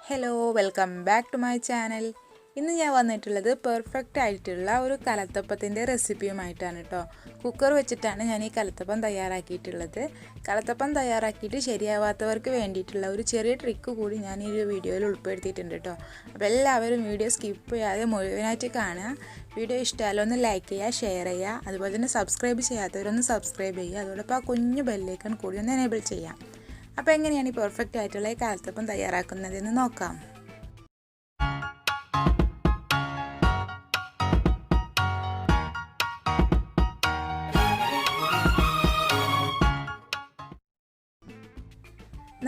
Hello welcome back to my channel. ഇന്ന് ഞാൻ വന്നിട്ടുള്ളത് പെർഫെക്റ്റ് ആയിട്ടുള്ള ഒരു കലത്തപ്പത്തിൻ്റെ റെസിപ്പിയുമായിട്ടാണ് കേട്ടോ. കുക്കർ വെച്ചിട്ടാണ് ഞാൻ ഈ കലത്തപ്പം തയ്യാറാക്കിയിട്ടുള്ളത്. കലത്തപ്പം തയ്യാറാക്കിയിട്ട് ശരിയാവാത്തവർക്ക് വേണ്ടിയിട്ടുള്ള ഒരു ചെറിയ ട്രിക്ക് കൂടി ഞാൻ ഈ ഒരു വീഡിയോയിൽ ഉൾപ്പെടുത്തിയിട്ടുണ്ട് കേട്ടോ. അപ്പോൾ എല്ലാവരും വീഡിയോ സ്കിപ്പ് ചെയ്യാതെ മുഴുവനായിട്ട് കാണുക. വീഡിയോ ഇഷ്ടമായാലും ഒന്ന് ലൈക്ക് ചെയ്യുക, ഷെയർ ചെയ്യുക, അതുപോലെ തന്നെ സബ്സ്ക്രൈബ് ചെയ്യാത്തവരൊന്ന് സബ്സ്ക്രൈബ് ചെയ്യുക. അതോടൊപ്പം ആ കുഞ്ഞു ബെല്ലേക്കൺ കൂടി ഒന്ന് എനേബിൾ ചെയ്യാം. അപ്പോൾ എങ്ങനെയാണ് ഈ പെർഫെക്റ്റ് ആയിട്ടുള്ള ഈ കലത്തപ്പം തയ്യാറാക്കുന്നതെന്ന് നോക്കാം.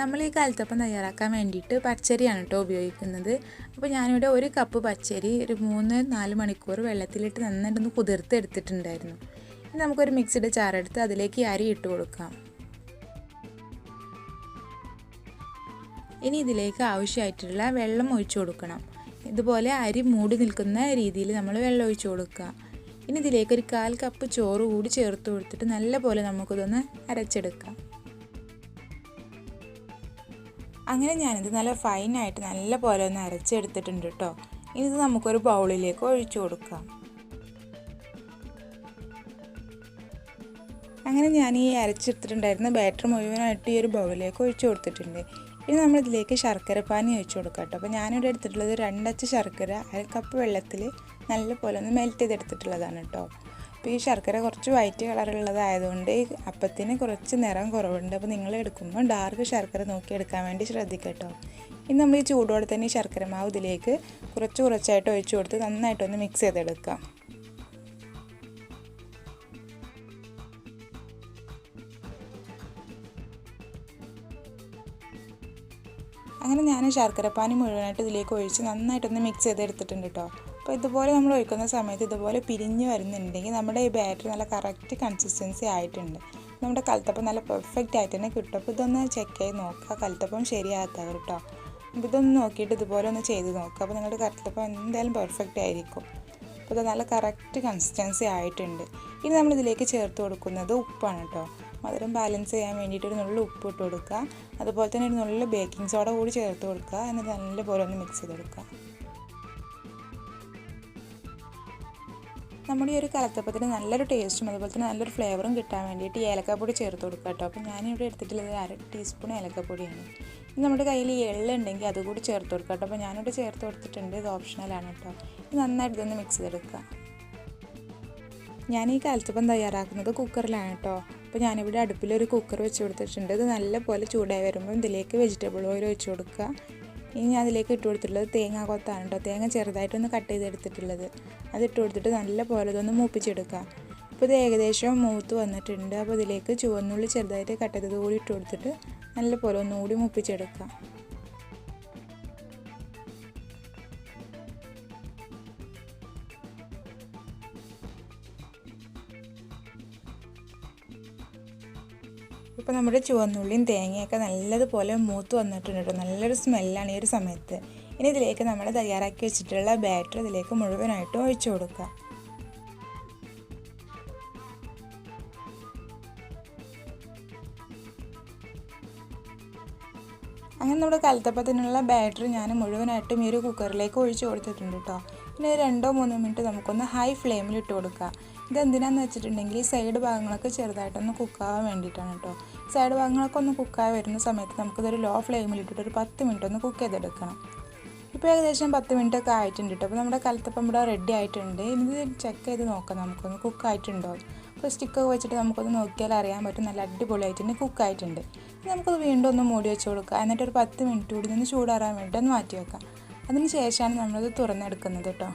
നമ്മൾ ഈ കലത്തപ്പം തയ്യാറാക്കാൻ വേണ്ടിയിട്ട് പച്ചരിയാണ് കേട്ടോ ഉപയോഗിക്കുന്നത്. അപ്പോൾ ഞാനിവിടെ ഒരു കപ്പ് പച്ചരി ഒരു 3-4 മണിക്കൂർ വെള്ളത്തിലിട്ട് നന്നായിട്ടൊന്ന് കുതിർത്തെടുത്തിട്ടുണ്ടായിരുന്നു. ഇനി നമുക്കൊരു മിക്സിയുടെ ജാറെടുത്ത് അതിലേക്ക് അരി ഇട്ട് കൊടുക്കാം. ഇനി ഇതിലേക്ക് ആവശ്യമായിട്ടുള്ള വെള്ളം ഒഴിച്ചു കൊടുക്കണം. ഇതുപോലെ അരി മൂടി നിൽക്കുന്ന രീതിയിൽ നമ്മൾ വെള്ളം ഒഴിച്ചു കൊടുക്കുക. ഇനി ഇതിലേക്ക് ഒരു 1/4 കപ്പ് ചോറ് കൂടി ചേർത്ത് കൊടുത്തിട്ട് നല്ലപോലെ നമുക്കിതൊന്ന് അരച്ചെടുക്കാം. അങ്ങനെ ഞാനിത് നല്ല ഫൈനായിട്ട് നല്ല പോലെ ഒന്ന് അരച്ചെടുത്തിട്ടുണ്ട് കേട്ടോ. ഇനി ഇത് നമുക്കൊരു ബൗളിലേക്ക് ഒഴിച്ചു കൊടുക്കാം. അങ്ങനെ ഞാൻ ഈ അരച്ചെടുത്തിട്ടുണ്ടായിരുന്ന ബാറ്റർ മുഴുവനായിട്ട് ഈ ഒരു ബൗളിലേക്ക് ഒഴിച്ചു കൊടുത്തിട്ടുണ്ട്. ഇനി നമ്മളിതിലേക്ക് ശർക്കരപ്പാനി ഒഴിച്ചു കൊടുക്കാം കേട്ടോ. അപ്പോൾ ഞാനിവിടെ എടുത്തിട്ടുള്ളത് 2 അച്ച് ശർക്കര 1/2 കപ്പ് വെള്ളത്തിൽ നല്ല പോലെ ഒന്ന് മെൽറ്റ് ചെയ്തെടുത്തിട്ടുള്ളതാണ് കേട്ടോ. അപ്പോൾ ഈ ശർക്കര കുറച്ച് വൈറ്റ് കളറുള്ളതായതുകൊണ്ട് ഈ അപ്പത്തിന് കുറച്ച് നിറം കുറവുണ്ട്. അപ്പോൾ നിങ്ങൾ എടുക്കുമ്പോൾ ഡാർക്ക് ശർക്കര നോക്കി എടുക്കാൻ വേണ്ടി ശ്രദ്ധിക്കുക കേട്ടോ. ഇനി നമ്മൾ ഈ ചൂടോടെ തന്നെ ഈ ശർക്കര മാവ് ഇതിലേക്ക് കുറച്ചായിട്ട് ഒഴിച്ചു കൊടുത്ത് നന്നായിട്ടൊന്ന് മിക്സ് ചെയ്തെടുക്കാം. അങ്ങനെ ഞാൻ ശർക്കരപ്പാനി മുഴുവനായിട്ട് ഇതിലേക്ക് ഒഴിച്ച് നന്നായിട്ടൊന്ന് മിക്സ് ചെയ്തെടുത്തിട്ടുണ്ട് കേട്ടോ. അപ്പോൾ ഇതുപോലെ നമ്മൾ ഒഴിക്കുന്ന സമയത്ത് ഇതുപോലെ പിരിഞ്ഞ് വരുന്നുണ്ടെങ്കിൽ നമ്മുടെ ഈ ബാറ്റർ നല്ല കറക്റ്റ് കൺസിസ്റ്റൻസി ആയിട്ടുണ്ട്. നമ്മുടെ കലത്തപ്പം നല്ല പെർഫെക്റ്റ് ആയിട്ട് തന്നെ കിട്ടും. അപ്പോൾ ഇതൊന്ന് ചെക്ക് ചെയ്ത് നോക്കുക, കലത്തപ്പം ശരിയാകാത്തവർ കേട്ടോ. അപ്പോൾ ഇതൊന്ന് നോക്കിയിട്ട് ഇതുപോലെ ഒന്ന് ചെയ്ത് നോക്കുക. അപ്പോൾ നിങ്ങളുടെ കലത്തപ്പം എന്തായാലും പെർഫെക്റ്റ് ആയിരിക്കും. അപ്പോൾ ഇത് നല്ല കറക്റ്റ് കൺസിസ്റ്റൻസി ആയിട്ടുണ്ട്. ഇനി നമ്മളിതിലേക്ക് ചേർത്ത് കൊടുക്കുന്നത് ഉപ്പാണ് കേട്ടോ. മധുരം ബാലൻസ് ചെയ്യാൻ വേണ്ടിയിട്ട് ഒരു നുള്ളു ഉപ്പ് ഇട്ട് കൊടുക്കുക. അതുപോലെ തന്നെ ഒരു നുള്ളു ബേക്കിംഗ് സോഡ കൂടി ചേർത്ത് കൊടുക്കുക. എന്നിട്ട് നല്ലപോലെ ഒന്ന് മിക്സ് ചെയ്തെടുക്കുക. നമ്മുടെ ഈ ഒരു കലത്തപ്പത്തിന് നല്ലൊരു ടേസ്റ്റും അതുപോലെ തന്നെ നല്ലൊരു ഫ്ലേവറും കിട്ടാൻ വേണ്ടിയിട്ട് ഏലക്കാപ്പൊടി ചേർത്ത് കൊടുക്കുക കേട്ടോ. അപ്പോൾ ഞാനിവിടെ എടുത്തിട്ടുള്ളത് 1/2 ടീസ്പൂൺ ഏലക്കാപ്പൊടിയാണ്. ഇനി നമ്മുടെ കയ്യിൽ എള്ളുണ്ടെങ്കിൽ അതുകൂടി ചേർത്ത് കൊടുക്കുക കേട്ടോ. അപ്പോൾ ഞാനിവിടെ ചേർത്ത് കൊടുത്തിട്ടുണ്ട്, ഇത് ഓപ്ഷണലാണ് കേട്ടോ. ഇത് നന്നായിട്ട് ഇതൊന്ന് മിക്സ് ചെയ്തെടുക്കുക. ഞാൻ ഈ കലത്തപ്പം തയ്യാറാക്കുന്നത് കുക്കറിലാണ് കേട്ടോ. അപ്പോൾ ഞാനിവിടെ അടുപ്പിലൊരു കുക്കർ വെച്ച് കൊടുത്തിട്ടുണ്ട്. ഇത് നല്ലപോലെ ചൂടായി വരുമ്പോൾ ഇതിലേക്ക് വെജിറ്റബിൾ ഓയിൽ ഒഴിച്ച് കൊടുക്കുക. ഇനി ഞാൻ അതിലേക്ക് ഇട്ട് കൊടുത്തിട്ടുള്ളത് തേങ്ങ കൊത്താണ് കേട്ടോ. തേങ്ങ ചെറുതായിട്ടൊന്ന് കട്ട് ചെയ്തെടുത്തിട്ടുള്ളത് അതിട്ട് കൊടുത്തിട്ട് നല്ലപോലെ ഇതൊന്ന് മൂപ്പിച്ചെടുക്കുക. ഇപ്പോൾ ഇത് ഏകദേശം മൂത്ത് വന്നിട്ടുണ്ട്. അപ്പോൾ ഇതിലേക്ക് ചുവന്നുള്ളി ചെറുതായിട്ട് കട്ട് ചെയ്തത് കൂടി ഇട്ട് കൊടുത്തിട്ട് നല്ലപോലെ ഒന്നുകൂടി മൂപ്പിച്ചെടുക്കുക. ഇപ്പോൾ നമ്മുടെ ചുവന്നുള്ളിയും തേങ്ങയൊക്കെ നല്ലതുപോലെ മൂത്ത് വന്നിട്ടുണ്ട് കേട്ടോ. നല്ലൊരു സ്മെല്ലാണ് ഈ ഒരു സമയത്ത്. ഇനി ഇതിലേക്ക് നമ്മൾ തയ്യാറാക്കി വെച്ചിട്ടുള്ള ബാറ്റർ ഇതിലേക്ക് മുഴുവനായിട്ടും ഒഴിച്ചു കൊടുക്കുക. അങ്ങനെ നമ്മുടെ കലത്തപ്പത്തിനുള്ള ബാറ്റർ ഞാൻ മുഴുവനായിട്ടും ഈ ഒരു കുക്കറിലേക്ക് ഒഴിച്ചു കൊടുത്തിട്ടുണ്ട് കേട്ടോ. പിന്നെ 2-3 മിനിറ്റ് നമുക്കൊന്ന് ഹൈ ഫ്ലെയിമിൽ ഇട്ട് കൊടുക്കുക. ഇതെന്തിനാന്ന് വെച്ചിട്ടുണ്ടെങ്കിൽ സൈഡ് ഭാഗങ്ങളൊക്കെ ചെറുതായിട്ടൊന്ന് കുക്കാവാൻ വേണ്ടിയിട്ടാണ് കേട്ടോ. സൈഡ് ഭാഗങ്ങളൊക്കെ ഒന്ന് കുക്കായി വരുന്ന സമയത്ത് നമുക്കിതൊരു ലോ ഫ്ലെയിമിൽ ഇട്ടിട്ട് ഒരു 10 മിനിറ്റ് ഒന്ന് കുക്ക് ചെയ്തെടുക്കണം. ഇപ്പോൾ ഏകദേശം 10 മിനിറ്റ് ഒക്കെ ആയിട്ടുണ്ട് കേട്ടോ. അപ്പോൾ നമ്മുടെ കലത്തപ്പം ഇവിടെ റെഡി ആയിട്ടുണ്ട്. ഇത് ചെക്ക് ചെയ്ത് നോക്കാം നമുക്കൊന്ന് കുക്കായിട്ടുണ്ടോ. അപ്പോൾ സ്റ്റിക്കൊക്കെ വെച്ചിട്ട് നമുക്കൊന്ന് നോക്കിയാൽ അറിയാൻ പറ്റും നല്ല അടിപൊളിയായിട്ട് തന്നെ കുക്കായിട്ടുണ്ട്. നമുക്കത് വീണ്ടും ഒന്ന് മൂടി വെച്ച് കൊടുക്കുക. എന്നിട്ട് ഒരു 10 മിനിറ്റ് കൂടി നിന്ന് ചൂടാറാൻ വേണ്ടി ഒന്ന് മാറ്റി വെക്കാം. അതിന് ശേഷമാണ് നമ്മളത് തുറന്നെടുക്കുന്നത് കേട്ടോ.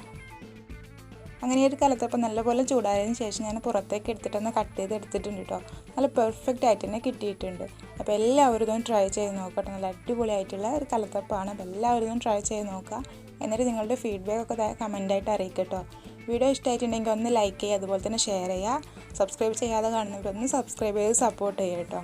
അങ്ങനെ ഒരു കലത്തപ്പം നല്ലപോലെ ചൂടായതിന് ശേഷം ഞാൻ പുറത്തേക്ക് എടുത്തിട്ടൊന്ന് കട്ട് ചെയ്ത് എടുത്തിട്ടുണ്ട് കേട്ടോ. നല്ല പെർഫെക്റ്റ് ആയിട്ട് തന്നെ കിട്ടിയിട്ടുണ്ട്. അപ്പോൾ എല്ലാവരും ഇതൊന്ന് ട്രൈ ചെയ്ത് നോക്കട്ടെ. നല്ല അടിപൊളിയായിട്ടുള്ള ഒരു കലത്തപ്പമാണ്. അപ്പോൾ എല്ലാവരും ഇതൊന്ന് ട്രൈ ചെയ്ത് നോക്കുക. എന്നിട്ട് നിങ്ങളുടെ ഫീഡ്ബാക്ക് ഒക്കെ കമൻറ്റായിട്ട് അറിയിക്കുക കേട്ടോ. വീഡിയോ ഇഷ്ടമായിട്ടുണ്ടെങ്കിൽ ഒന്ന് ലൈക്ക് ചെയ്യുക, അതുപോലെ തന്നെ ഷെയർ ചെയ്യുക. സബ്സ്ക്രൈബ് ചെയ്യാതെ കാണുന്നവരൊന്ന് സബ്സ്ക്രൈബ് ചെയ്ത് സപ്പോർട്ട് ചെയ്യുക കേട്ടോ.